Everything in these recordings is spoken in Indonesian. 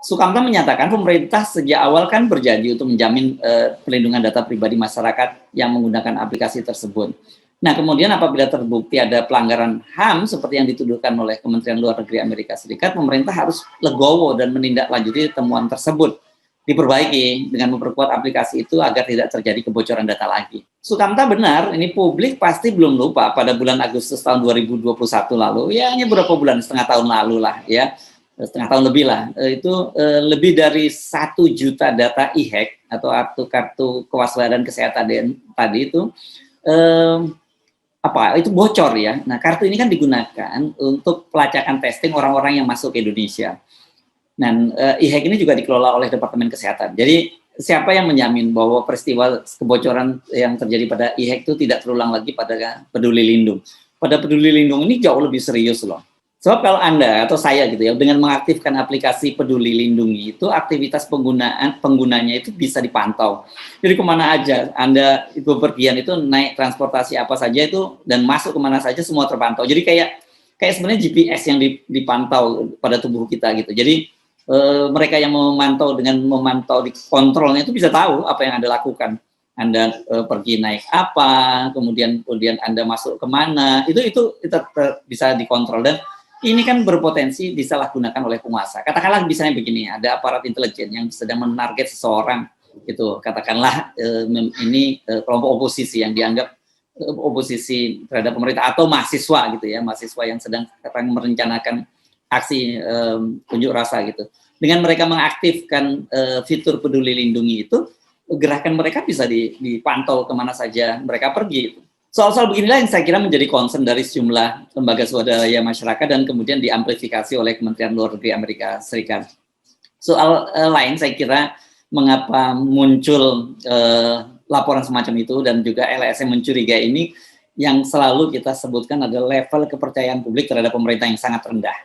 Sukamta menyatakan pemerintah sejak awal kan berjanji untuk menjamin perlindungan data pribadi masyarakat yang menggunakan aplikasi tersebut. Nah, kemudian apabila terbukti ada pelanggaran HAM seperti yang dituduhkan oleh Kementerian Luar Negeri Amerika Serikat, pemerintah harus legowo dan menindaklanjuti temuan tersebut, diperbaiki dengan memperkuat aplikasi itu agar tidak terjadi kebocoran data lagi. Sukamta benar, ini publik pasti belum lupa pada bulan Agustus tahun 2021 lalu, ya hanya beberapa bulan, setengah tahun lalu lah ya, setengah tahun lebih lah, itu lebih dari 1 juta data e-hack atau kartu kewaspadaan kesehatan tadi itu itu bocor ya. Nah, kartu ini kan digunakan untuk pelacakan testing orang-orang yang masuk ke Indonesia. Dan e-hack ini juga dikelola oleh Departemen Kesehatan. Jadi siapa yang menjamin bahwa peristiwa kebocoran yang terjadi pada e-hack itu tidak terulang lagi pada Peduli Lindung? Pada Peduli Lindung ini jauh lebih serius loh. Sebab kalau Anda atau saya gitu ya, dengan mengaktifkan aplikasi Peduli Lindungi itu aktivitas penggunanya itu bisa dipantau. Jadi kemana aja Anda itu bepergian itu naik transportasi apa saja itu dan masuk kemana saja semua terpantau. Jadi kayak sebenarnya GPS yang dipantau pada tubuh kita gitu. Jadi mereka yang memantau di kontrolnya itu bisa tahu apa yang Anda lakukan. Anda pergi naik apa, kemudian Anda masuk kemana, itu bisa dikontrol. Dan ini kan berpotensi disalahgunakan oleh penguasa. Katakanlah misalnya begini, ada aparat intelijen yang sedang menarget seseorang, gitu. Katakanlah ini kelompok oposisi yang dianggap oposisi terhadap pemerintah atau mahasiswa gitu ya, mahasiswa yang sedang merencanakan aksi unjuk rasa gitu. Dengan mereka mengaktifkan fitur Peduli Lindungi itu, gerakan mereka bisa dipantau kemana saja mereka pergi. Gitu. Soal-soal beginilah yang saya kira menjadi concern dari sejumlah lembaga swadaya masyarakat dan kemudian diamplifikasi oleh Kementerian Luar Negeri Amerika Serikat. Soal lain saya kira mengapa muncul laporan semacam itu dan juga LSM mencurigai ini yang selalu kita sebutkan adalah level kepercayaan publik terhadap pemerintah yang sangat rendah.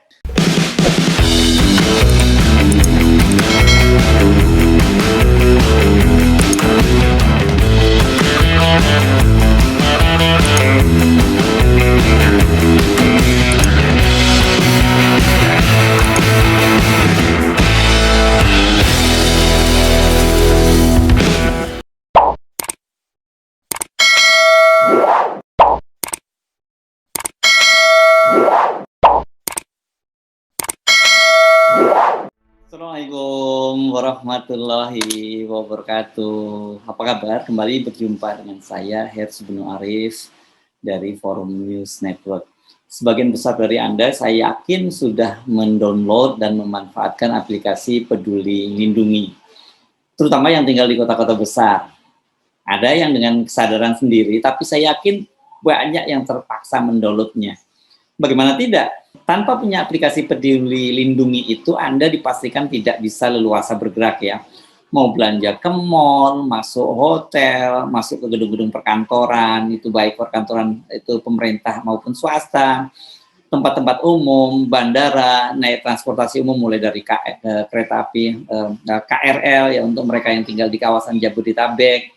Assalamualaikum warahmatullahi wabarakatuh. Apa kabar? Kembali berjumpa dengan saya Herz bin Arif dari Forum News Network. Sebagian besar dari Anda saya yakin sudah mendownload dan memanfaatkan aplikasi Peduli Lindungi, terutama yang tinggal di kota-kota besar. Ada yang dengan kesadaran sendiri, tapi saya yakin banyak yang terpaksa mendownloadnya. Bagaimana tidak? Tanpa punya aplikasi Peduli Lindungi itu, Anda dipastikan tidak bisa leluasa bergerak ya. Mau belanja ke mall, masuk hotel, masuk ke gedung-gedung perkantoran, itu baik perkantoran itu pemerintah maupun swasta, tempat-tempat umum, bandara, naik transportasi umum mulai dari kereta api, KRL ya untuk mereka yang tinggal di kawasan Jabodetabek,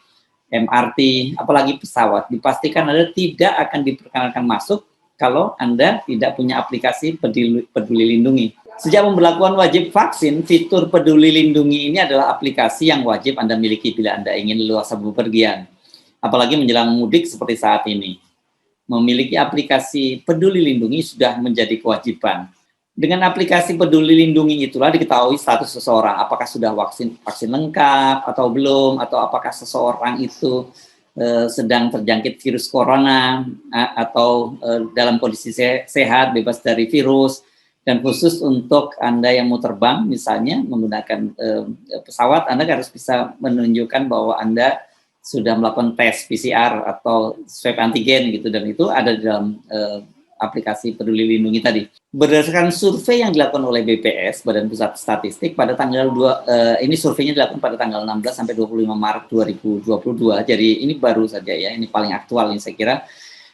MRT, apalagi pesawat. Dipastikan Anda tidak akan diperkenankan masuk kalau Anda tidak punya aplikasi Peduli Lindungi. Sejak pemberlakuan wajib vaksin, fitur Peduli Lindungi ini adalah aplikasi yang wajib Anda miliki bila Anda ingin leluasa bepergian. Apalagi menjelang mudik seperti saat ini. Memiliki aplikasi Peduli Lindungi sudah menjadi kewajiban. Dengan aplikasi Peduli Lindungi itulah diketahui status seseorang, apakah sudah vaksin lengkap atau belum, atau apakah seseorang itu sedang terjangkit virus corona atau dalam kondisi sehat, bebas dari virus. Dan khusus untuk Anda yang mau terbang misalnya menggunakan pesawat, Anda harus bisa menunjukkan bahwa Anda sudah melakukan tes PCR atau swab antigen gitu, dan itu ada di dalam aplikasi Peduli Lindungi tadi. Berdasarkan survei yang dilakukan oleh BPS, Badan Pusat Statistik, pada tanggal ini surveinya dilakukan pada tanggal 16 sampai 25 Maret 2022. Jadi ini baru saja ya, ini paling aktual ini saya kira.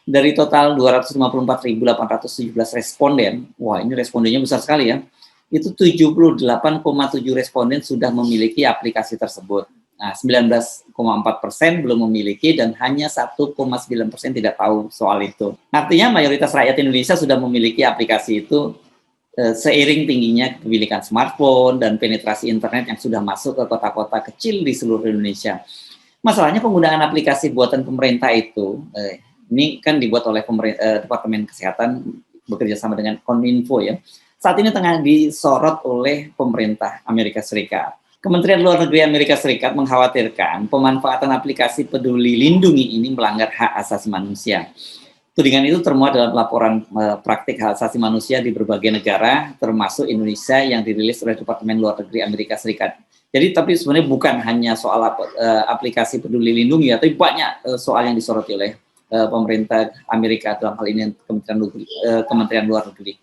Dari total 254.817 responden, wah ini respondennya besar sekali ya, itu 78,7 responden sudah memiliki aplikasi tersebut. Nah, 19,4% belum memiliki dan hanya 1,9% tidak tahu soal itu. Artinya mayoritas rakyat Indonesia sudah memiliki aplikasi itu seiring tingginya kepemilikan smartphone dan penetrasi internet yang sudah masuk ke kota-kota kecil di seluruh Indonesia. Masalahnya penggunaan aplikasi buatan pemerintah itu, ini kan dibuat oleh Departemen Kesehatan bekerja sama dengan Kominfo ya. Saat ini tengah disorot oleh pemerintah Amerika Serikat. Kementerian Luar Negeri Amerika Serikat mengkhawatirkan pemanfaatan aplikasi Peduli Lindungi ini melanggar hak asasi manusia. Tudingan itu termuat dalam laporan praktik hak asasi manusia di berbagai negara, termasuk Indonesia yang dirilis oleh Departemen Luar Negeri Amerika Serikat. Jadi tapi sebenarnya bukan hanya soal aplikasi Peduli Lindungi, tapi banyak soal yang disoroti oleh pemerintah Amerika dalam hal ini Kementerian Luar Negeri.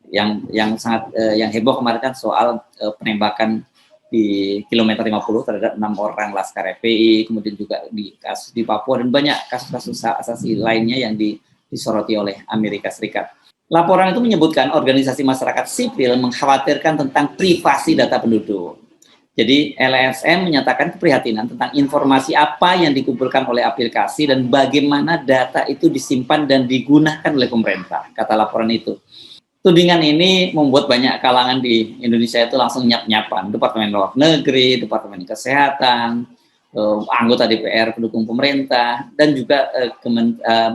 Yang sangat yang heboh kemarin kan soal penembakan di kilometer 50 terhadap 6 orang Laskar FPI, kemudian juga di kasus di Papua dan banyak kasus-kasus asasi lainnya yang disoroti oleh Amerika Serikat. Laporan itu menyebutkan organisasi masyarakat sipil mengkhawatirkan tentang privasi data penduduk. Jadi LSM menyatakan keprihatinan tentang informasi apa yang dikumpulkan oleh aplikasi dan bagaimana data itu disimpan dan digunakan oleh pemerintah, kata laporan itu. Tudingan ini membuat banyak kalangan di Indonesia itu langsung nyap-nyapan. Departemen Luar Negeri, Departemen Kesehatan, anggota DPR pendukung pemerintah, dan juga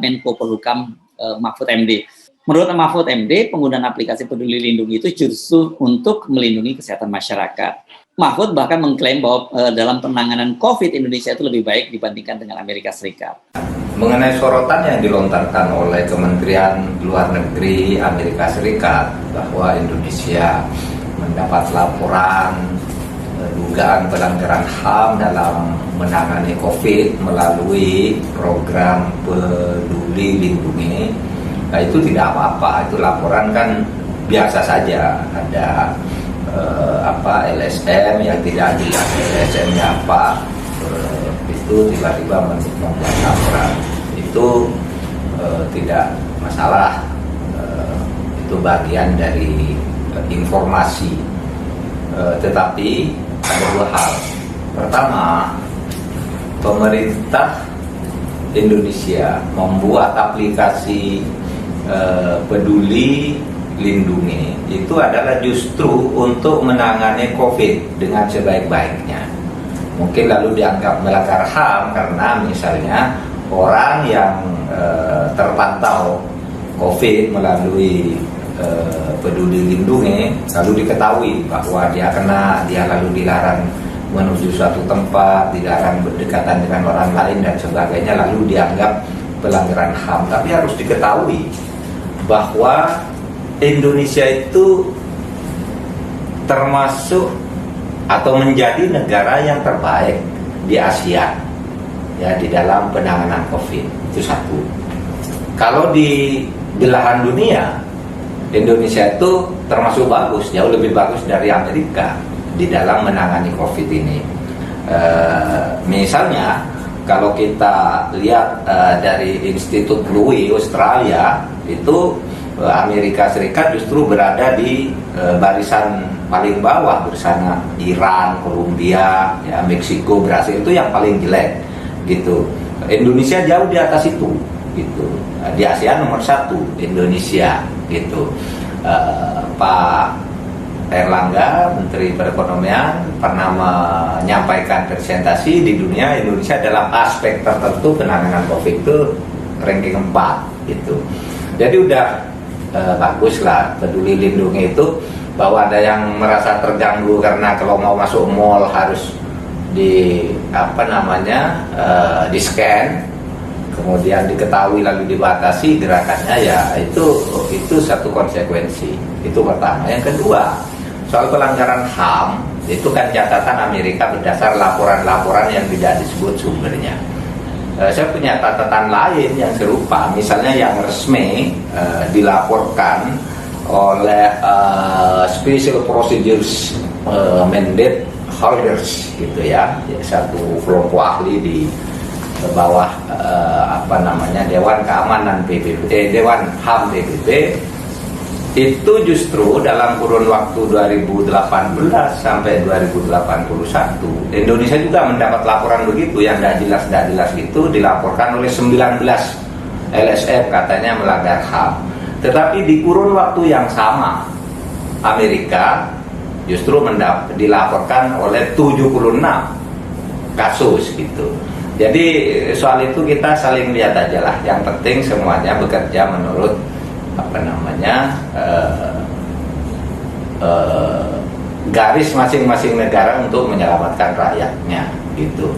Menko Polhukam Mahfud MD. Menurut Mahfud MD, penggunaan aplikasi Peduli Lindungi itu justru untuk melindungi kesehatan masyarakat. Mahfud bahkan mengklaim bahwa dalam penanganan COVID Indonesia itu lebih baik dibandingkan dengan Amerika Serikat. Mengenai sorotan yang dilontarkan oleh Kementerian Luar Negeri Amerika Serikat bahwa Indonesia mendapat laporan dugaan pelanggaran HAM dalam menangani COVID melalui program Peduli Lindungi, nah itu tidak apa-apa, itu laporan kan biasa saja. Ada LSM yang tidak jelas LSM-nya apa, itu tiba-tiba membuat laporan itu tidak masalah, itu bagian dari informasi, tetapi ada dua hal. Pertama, pemerintah Indonesia membuat aplikasi Peduli Lindungi itu adalah justru untuk menangani COVID dengan sebaik-baiknya. Mungkin lalu dianggap melanggar HAM karena misalnya orang yang terpantau COVID melalui Peduli Lindungi lalu diketahui bahwa dia lalu dilarang menuju suatu tempat, dilarang berdekatan dengan orang lain dan sebagainya, lalu dianggap pelanggaran HAM. Tapi harus diketahui bahwa Indonesia itu termasuk atau menjadi negara yang terbaik di Asia ya di dalam penanganan COVID. Itu satu. Kalau di belahan dunia, Indonesia itu termasuk bagus, jauh lebih bagus dari Amerika di dalam menangani COVID ini. Misalnya kalau kita lihat dari Institut Louis Australia, itu Amerika Serikat justru berada di barisan paling bawah bersama Iran, Kolombia, ya, Meksiko, Brasil, itu yang paling jelek gitu. Indonesia jauh di atas itu gitu. Di Asia nomor 1 Indonesia gitu. Pak Erlangga, Menteri Perekonomian, pernah menyampaikan presentasi di dunia Indonesia dalam aspek tertentu penanganan COVID itu ranking 4 gitu. Jadi udah bagus lah Peduli Lindungi itu, bahwa ada yang merasa terganggu karena kalau mau masuk mall harus di di scan, kemudian diketahui lalu dibatasi gerakannya, ya itu satu konsekuensi. Itu pertama. Yang kedua, soal pelanggaran HAM itu kan catatan Amerika berdasar laporan-laporan yang tidak disebut sumbernya. Saya punya catatan lain yang serupa, misalnya yang resmi dilaporkan oleh Special Procedures Mandate Holders gitu ya, satu kelompok ahli di bawah Dewan Keamanan PBB, Dewan HAM PBB. Itu justru dalam kurun waktu 2018 sampai 2081 Indonesia juga mendapat laporan begitu yang tidak jelas itu, dilaporkan oleh 19 LSM katanya melanggar HAM. Tetapi di kurun waktu yang sama Amerika justru dilaporkan oleh 76 kasus gitu. Jadi soal itu kita saling lihat aja lah. Yang penting semuanya bekerja menurut garis masing-masing negara untuk menyelamatkan rakyatnya gitu.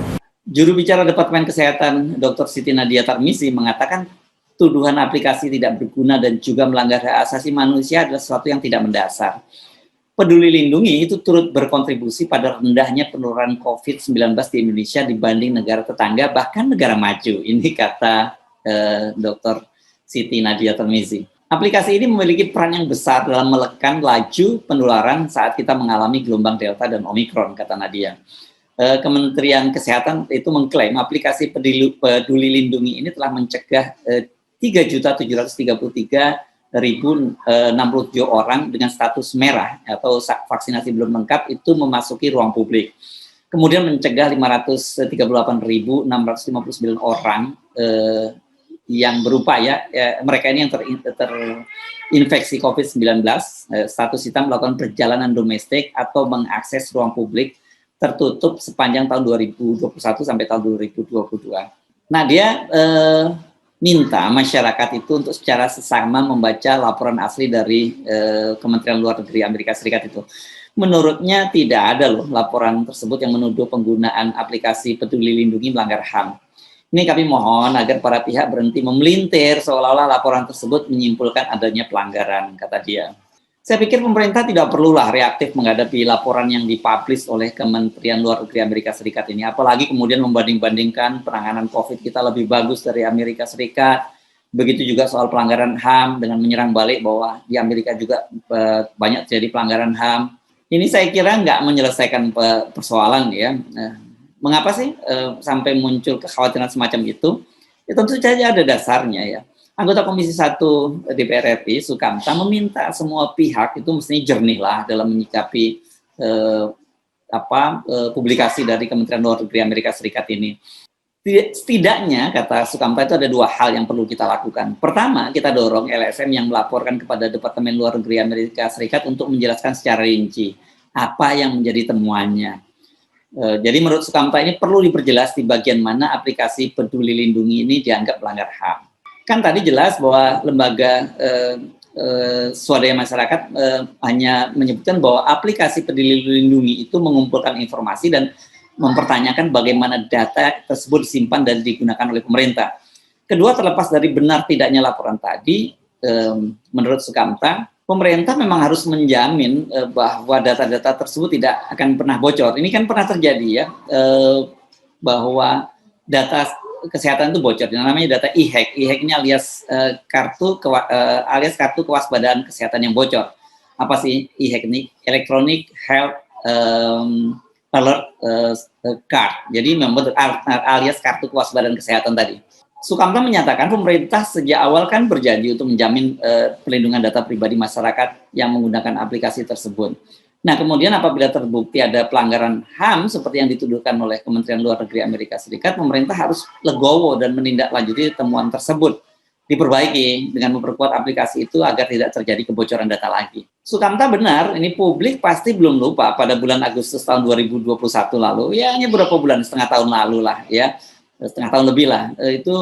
Juru bicara Departemen Kesehatan Dr. Siti Nadia Tarmizi mengatakan tuduhan aplikasi tidak berguna dan juga melanggar hak asasi manusia adalah sesuatu yang tidak mendasar. Peduli Lindungi itu turut berkontribusi pada rendahnya penularan COVID-19 di Indonesia dibanding negara tetangga, bahkan negara maju. Ini kata Dr. Siti Nadia Tarmizi. Aplikasi ini memiliki peran yang besar dalam menekan laju penularan saat kita mengalami gelombang Delta dan Omikron, kata Nadia. Kementerian Kesehatan itu mengklaim aplikasi Peduli Lindungi ini telah mencegah 3.733.067 orang dengan status merah atau vaksinasi belum lengkap itu memasuki ruang publik. Kemudian mencegah 538.659 orang yang berupaya, mereka ini yang terinfeksi COVID-19, status hitam melakukan perjalanan domestik atau mengakses ruang publik tertutup sepanjang tahun 2021 sampai tahun 2022. Nah, dia minta masyarakat itu untuk secara sesama membaca laporan asli dari Kementerian Luar Negeri Amerika Serikat itu. Menurutnya tidak ada loh laporan tersebut yang menuduh penggunaan aplikasi Peduli Lindungi melanggar HAM. Ini kami mohon agar para pihak berhenti memelintir seolah-olah laporan tersebut menyimpulkan adanya pelanggaran, kata dia. Saya pikir pemerintah tidak perlulah reaktif menghadapi laporan yang dipublish oleh Kementerian Luar Negeri Amerika Serikat ini. Apalagi kemudian membanding-bandingkan penanganan COVID kita lebih bagus dari Amerika Serikat. Begitu juga soal pelanggaran HAM dengan menyerang balik bahwa di Amerika juga banyak terjadi pelanggaran HAM. Ini saya kira nggak menyelesaikan persoalan ya. Mengapa sih sampai muncul kekhawatiran semacam itu? Ya tentu saja ada dasarnya ya. Anggota Komisi 1 DPR RI, Sukamta, meminta semua pihak itu mestinya jernih lah dalam menyikapi publikasi dari Kementerian Luar Negeri Amerika Serikat ini. Setidaknya, kata Sukamta, itu ada dua hal yang perlu kita lakukan. Pertama, kita dorong LSM yang melaporkan kepada Departemen Luar Negeri Amerika Serikat untuk menjelaskan secara rinci apa yang menjadi temuannya. Jadi menurut Sukamta ini perlu diperjelas di bagian mana aplikasi Peduli Lindungi ini dianggap melanggar HAM. Kan tadi jelas bahwa lembaga swadaya masyarakat hanya menyebutkan bahwa aplikasi Peduli Lindungi itu mengumpulkan informasi dan mempertanyakan bagaimana data tersebut disimpan dan digunakan oleh pemerintah. Kedua, terlepas dari benar tidaknya laporan tadi, menurut Sukamta, pemerintah memang harus menjamin bahwa data-data tersebut tidak akan pernah bocor. Ini kan pernah terjadi ya, bahwa data kesehatan itu bocor. Namanya data e-hack. E-hack ini alias kartu kewaspadaan kesehatan yang bocor. Apa sih e-hack ini? Electronic Health Alert Card. Jadi memang alias kartu kewaspadaan kesehatan tadi. Sukamta menyatakan pemerintah sejak awal kan berjanji untuk menjamin perlindungan data pribadi masyarakat yang menggunakan aplikasi tersebut. Nah, kemudian apabila terbukti ada pelanggaran HAM seperti yang dituduhkan oleh Kementerian Luar Negeri Amerika Serikat, pemerintah harus legowo dan menindaklanjuti temuan tersebut, diperbaiki dengan memperkuat aplikasi itu agar tidak terjadi kebocoran data lagi. Sukamta benar, ini publik pasti belum lupa pada bulan Agustus tahun 2021 lalu, ya hanya beberapa bulan, setengah tahun lalu lah ya, setengah tahun lebih lah, itu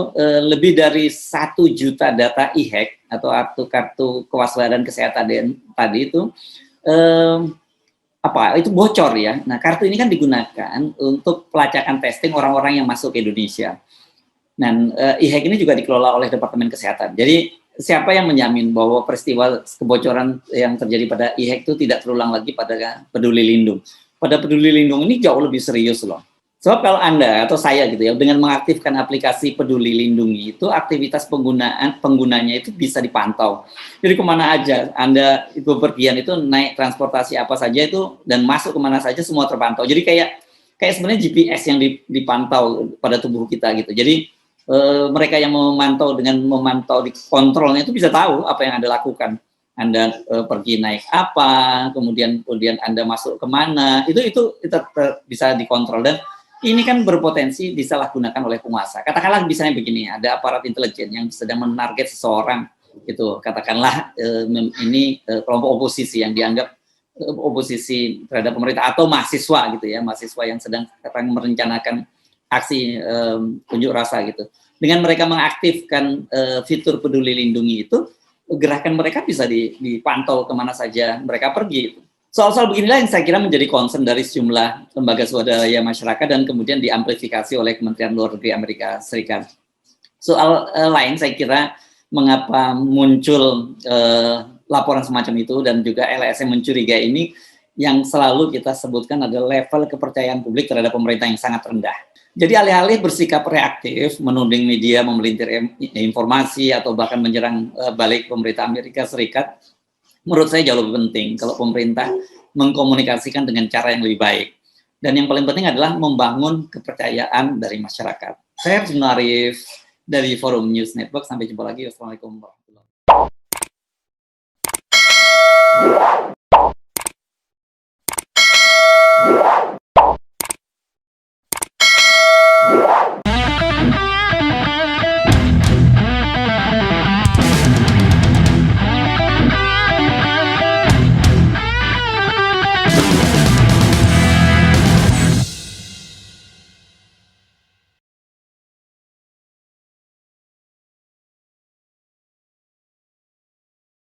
lebih dari 1 juta data e-hack atau kartu kewaspadaan kesehatan tadi itu itu bocor ya. Nah, kartu ini kan digunakan untuk pelacakan testing orang-orang yang masuk ke Indonesia. Dan e-hack ini juga dikelola oleh Departemen Kesehatan. Jadi siapa yang menjamin bahwa peristiwa kebocoran yang terjadi pada e-hack itu tidak terulang lagi pada Peduli Lindung? Pada Peduli Lindung ini jauh lebih serius loh. Sebab kalau Anda atau saya gitu ya, dengan mengaktifkan aplikasi Peduli Lindungi itu aktivitas penggunanya itu bisa dipantau. Jadi kemana aja Anda itu bepergian itu naik transportasi apa saja itu dan masuk kemana saja semua terpantau. Jadi kayak sebenarnya GPS yang dipantau pada tubuh kita gitu. Jadi mereka yang memantau di kontrolnya itu bisa tahu apa yang Anda lakukan. Anda pergi naik apa, kemudian Anda masuk kemana, itu bisa dikontrol. Dan ini kan berpotensi disalahgunakan oleh penguasa. Katakanlah misalnya begini, ada aparat intelijen yang sedang menarget seseorang Itu katakanlah ini kelompok oposisi yang dianggap oposisi terhadap pemerintah atau mahasiswa gitu ya, mahasiswa yang sedang merencanakan aksi unjuk rasa gitu. Dengan mereka mengaktifkan fitur peduli lindungi itu, gerakan mereka bisa dipantau kemana saja mereka pergi. Soal-soal beginilah yang saya kira menjadi concern dari sejumlah lembaga swadaya masyarakat dan kemudian diamplifikasi oleh Kementerian Luar Negeri Amerika Serikat. Soal lain saya kira mengapa muncul laporan semacam itu dan juga LSM mencurigai ini, yang selalu kita sebutkan adalah level kepercayaan publik terhadap pemerintah yang sangat rendah. Jadi alih-alih bersikap reaktif, menuding media, memelintir informasi, atau bahkan menyerang balik pemerintah Amerika Serikat, menurut saya jauh lebih penting kalau pemerintah mengkomunikasikan dengan cara yang lebih baik. Dan yang paling penting adalah membangun kepercayaan dari masyarakat. Saya Herzibnu Arif dari Forum News Network. Sampai jumpa lagi. Wassalamualaikum warahmatullahi wabarakatuh.